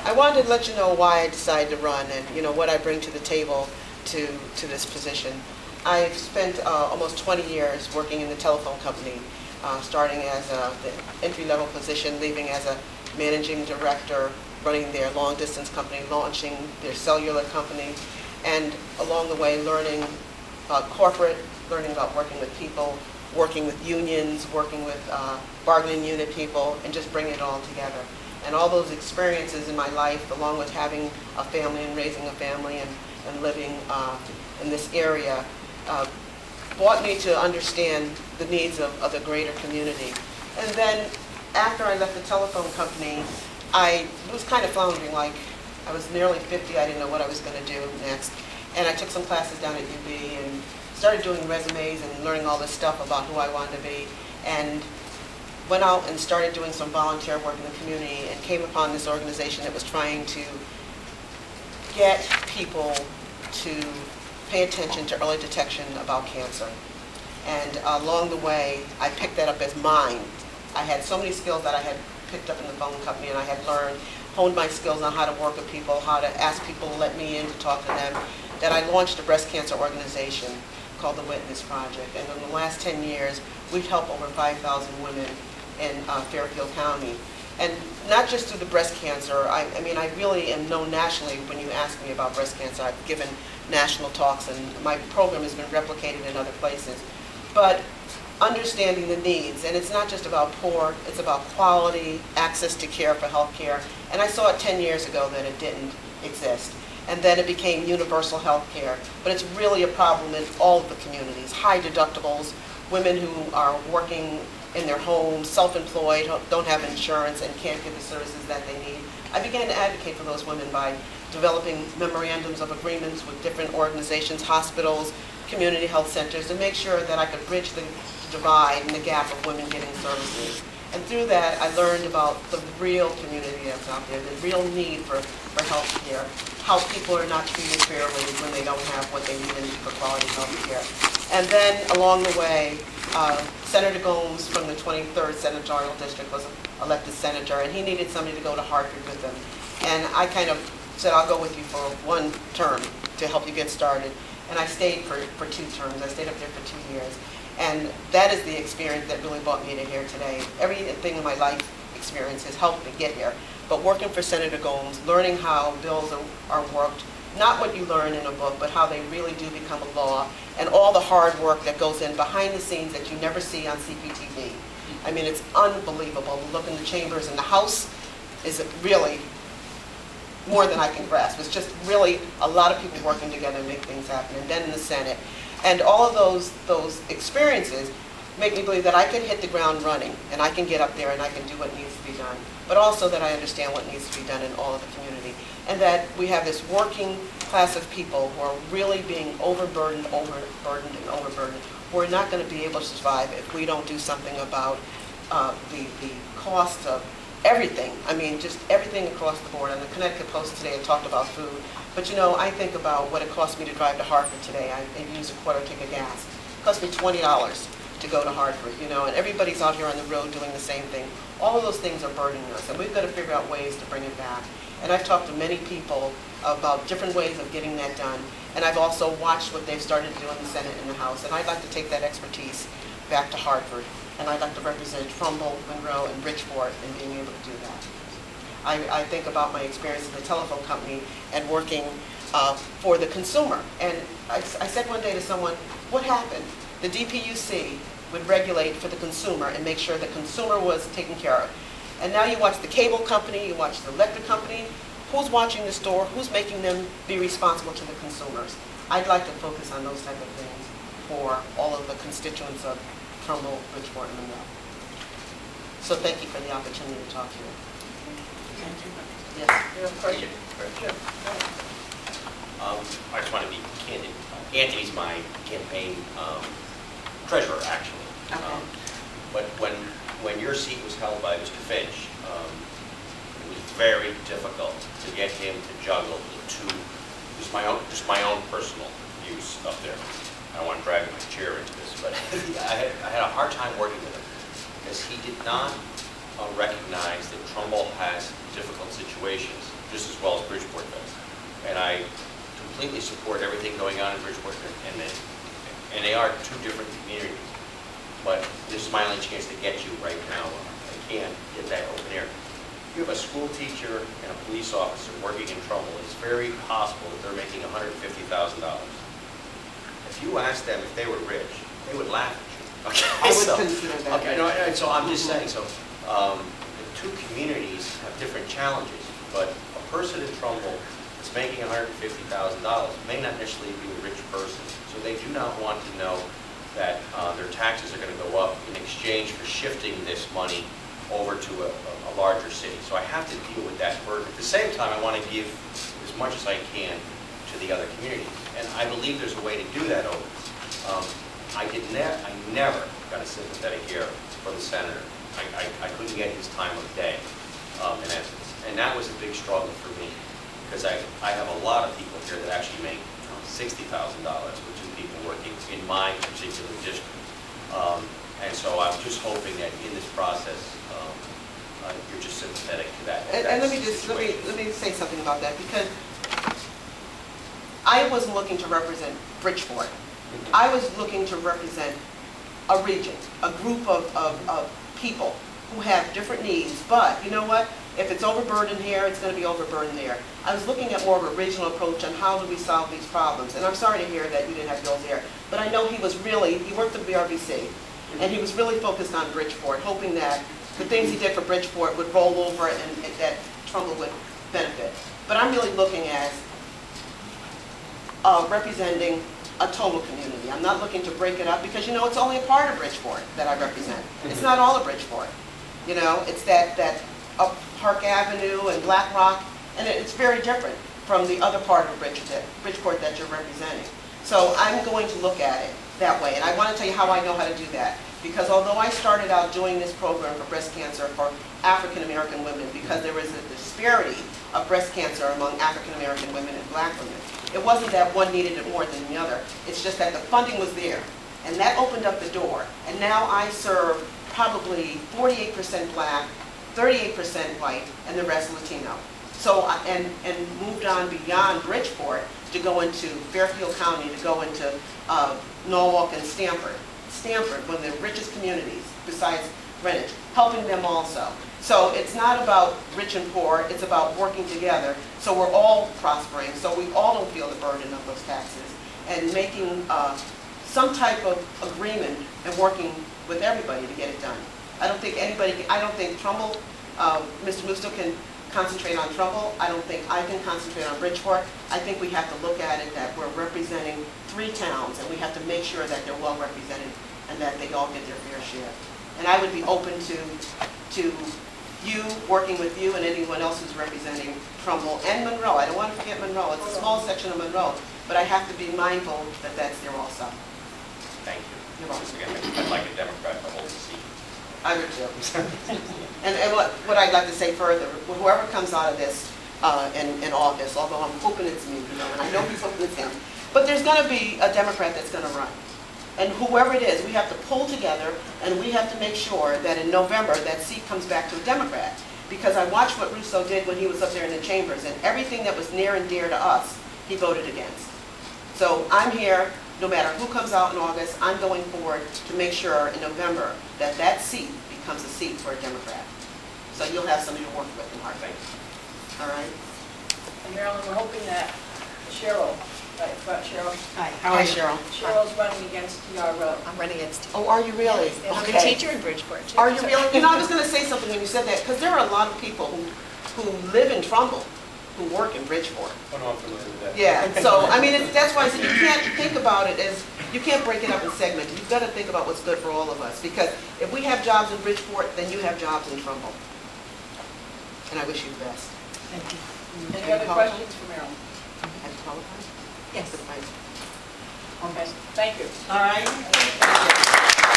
I wanted to let you know why I decided to run and what I bring to the table to this position. I've spent almost 20 years working in the telephone company, starting as the entry-level position, leaving as a managing director, running their long-distance company, launching their cellular company, and along the way learning about corporate, learning about working with people, working with unions, working with bargaining unit people, and just bringing it all together. And all those experiences in my life, along with having a family and raising a family and living in this area, brought me to understand the needs of the greater community. And then after I left the telephone company, I was kind of floundering, like I was nearly 50, I didn't know what I was going to do next. And I took some classes down at UB and started doing resumes and learning all this stuff about who I wanted to be, and went out and started doing some volunteer work in the community and came upon this organization that was trying to get people to pay attention to early detection about cancer. And along the way, I picked that up as mine. I had so many skills that I had picked up in the phone company, and I had learned, honed my skills on how to work with people, how to ask people to let me in to talk to them, that I launched a breast cancer organization called the Witness Project. And in the last 10 years, we've helped over 5,000 women in Fairfield County. And not just through the breast cancer, I mean, I really am known nationally. When you ask me about breast cancer, I've given national talks, and my program has been replicated in other places. But understanding the needs, and it's not just about poor, it's about quality, access to care for health care. And I saw it 10 years ago that it didn't exist. And then it became universal health care. But it's really a problem in all of the communities. High deductibles, women who are working in their homes, self-employed, don't have insurance and can't get the services that they need. I began to advocate for those women by developing memorandums of agreements with different organizations, hospitals, community health centers, to make sure that I could bridge the divide and the gap of women getting services. And through that, I learned about the real community that's out there, the real need for health care, how people are not treated fairly when they don't have what they need for quality health care. And then along the way, Senator Gomes from the 23rd Senatorial District was elected senator, and he needed somebody to go to Hartford with him. And I kind of said, I'll go with you for one term to help you get started. And I stayed for 2 terms. I stayed up there for 2 years. And that is the experience that really brought me to here today. Everything in my life experience has helped me get here. But working for Senator Gomes, learning how bills are worked, not what you learn in a book, but how they really do become a law, and all the hard work that goes in behind the scenes that you never see on CPTV. I mean, it's unbelievable. The look in the chambers and the House is really more than I can grasp. It's just really a lot of people working together to make things happen. And then in the Senate. And all of those experiences make me believe that I can hit the ground running, and I can get up there and I can do what needs to be done, but also that I understand what needs to be done in all of the community, and that we have this working class of people who are really being overburdened, who are not going to be able to survive if we don't do something about the cost of everything. I mean, just everything across the board. And the Connecticut Post today talked about food. But I think about what it cost me to drive to Hartford today. I used a quarter tank of gas. It cost me $20 to go to Hartford, and everybody's out here on the road doing the same thing. All of those things are burdening us, and we've got to figure out ways to bring it back. And I've talked to many people about different ways of getting that done. And I've also watched what they've started to do in the Senate and the House. And I'd like to take that expertise back to Hartford. And I'd like to represent Trumbull, Monroe, and Bridgeport in being able to do that. I think about my experience in the telephone company and working for the consumer. And I said one day to someone, what happened? The DPUC would regulate for the consumer and make sure the consumer was taken care of. And now you watch the cable company, you watch the electric company. Who's watching the store? Who's making them be responsible to the consumers? I'd like to focus on those type of things for all of the constituents of Trumbull, Bridgeport, and Monroe. So thank you for the opportunity to talk to you. Thank you. Yes. You have a question? Sure. I just want to be candid. Anthony's my campaign treasurer, actually. Okay. But when your seat was held by Mr. Finch, it was very difficult to get him to juggle the two. Just my own personal views up there. I don't want to drag my chair into this, but I had a hard time working with him because he did not recognize that Trumbull has difficult situations, just as well as Bridgeport does. And I completely support everything going on in Bridgeport, and they are two different communities. But this is my only chance to get you right now. I can't get that open air. You have a school teacher and a police officer working in Trumbull. It's very possible that they're making $150,000. If you ask them if they were rich, they would laugh at you. Okay, I would consider that. Okay, no, so I'm just saying, so the two communities have different challenges, but a person in Trumbull that's making $150,000 may not necessarily be a rich person, so they do not want to know that their taxes are going to go up in exchange for shifting this money over to a larger city. So I have to deal with that burden. At the same time, I want to give as much as I can to the other communities, and I believe there's a way to do that over. I never got a sympathetic ear from the senator. I couldn't get his time of day, in essence, and that was a big struggle for me, because I have a lot of people here that actually make $60,000 with two people working in my particular district. And so I'm just hoping that in this process, you're just sympathetic to that. And let me say something about that, because I wasn't looking to represent Bridgeport. I was looking to represent a region, a group of people who have different needs. But you know what? If it's overburdened here, it's going to be overburdened there. I was looking at more of a regional approach on how do we solve these problems. And I'm sorry to hear that you didn't have Bill's there. But I know he worked at the BRBC, and he was really focused on Bridgeport, hoping that the things he did for Bridgeport would roll over and that Trumbull would benefit. But I'm really looking at representing a total community. I'm not looking to break it up, because, you know, it's only a part of Bridgeport that I represent. It's not all of Bridgeport. You know, it's that up Park Avenue and Black Rock, and it's very different from the other part of Bridgeport that you're representing. So I'm going to look at it that way, and I want to tell you how I know how to do that. Because although I started out doing this program for breast cancer for African American women, because there was a disparity of breast cancer among African American women and black women, it wasn't that one needed it more than the other. It's just that the funding was there, and that opened up the door. And now I serve probably 48% black, 38% white, and the rest Latino. So, and moved on beyond Bridgeport to go into Fairfield County, to go into Norwalk and Stamford, one of the richest communities besides Greenwich, helping them also. So it's not about rich and poor, it's about working together so we're all prospering, so we all don't feel the burden of those taxes, and making some type of agreement and working with everybody to get it done. I don't think Trumbull, Mr. Musto can concentrate on Trumbull. I don't think I can concentrate on Bridgeport. I think we have to look at it that we're representing 3 towns, and we have to make sure that they're well represented and that they all get their fair share. And I would be open to you, working with you and anyone else who's representing Trumbull and Monroe. I don't want to forget Monroe. It's a small section of Monroe, but I have to be mindful that that's there also. Thank you. You're welcome. Again, I'd like a Democrat to hold the seat. I would too. And what I'd like to say further, whoever comes out of this in August, although I'm hoping it's me, you know, and I know he's hoping it's him, but there's going to be a Democrat that's going to run. And whoever it is, we have to pull together, and we have to make sure that in November that seat comes back to a Democrat. Because I watched what Russo did when he was up there in the chambers, and everything that was near and dear to us, he voted against. So I'm here, no matter who comes out in August, I'm going forward to make sure in November that that seat becomes a seat for a Democrat. So you'll have somebody to work with in Hartford. All right? And Marilyn, we're hoping that Cheryl, Cheryl. Hi. Hi, Cheryl. Cheryl's running against your I'm running against. Oh, are you really? And I'm a Okay. teacher in Bridgeport too. Are you really? You know, I was going to say something when you said that, because there are a lot of people who live in Trumbull who work in Bridgeport. Oh, no, I'm familiar with that. Yeah, so, I mean, that's why I said you can't think about it as, you can't break it up in segments. You've got to think about what's good for all of us, because if we have jobs in Bridgeport, then you have jobs in Trumbull. And I wish you the best. Thank you. Any other questions for Marilyn? Have you qualified? Yes. Okay, thank you. All right. Thank you.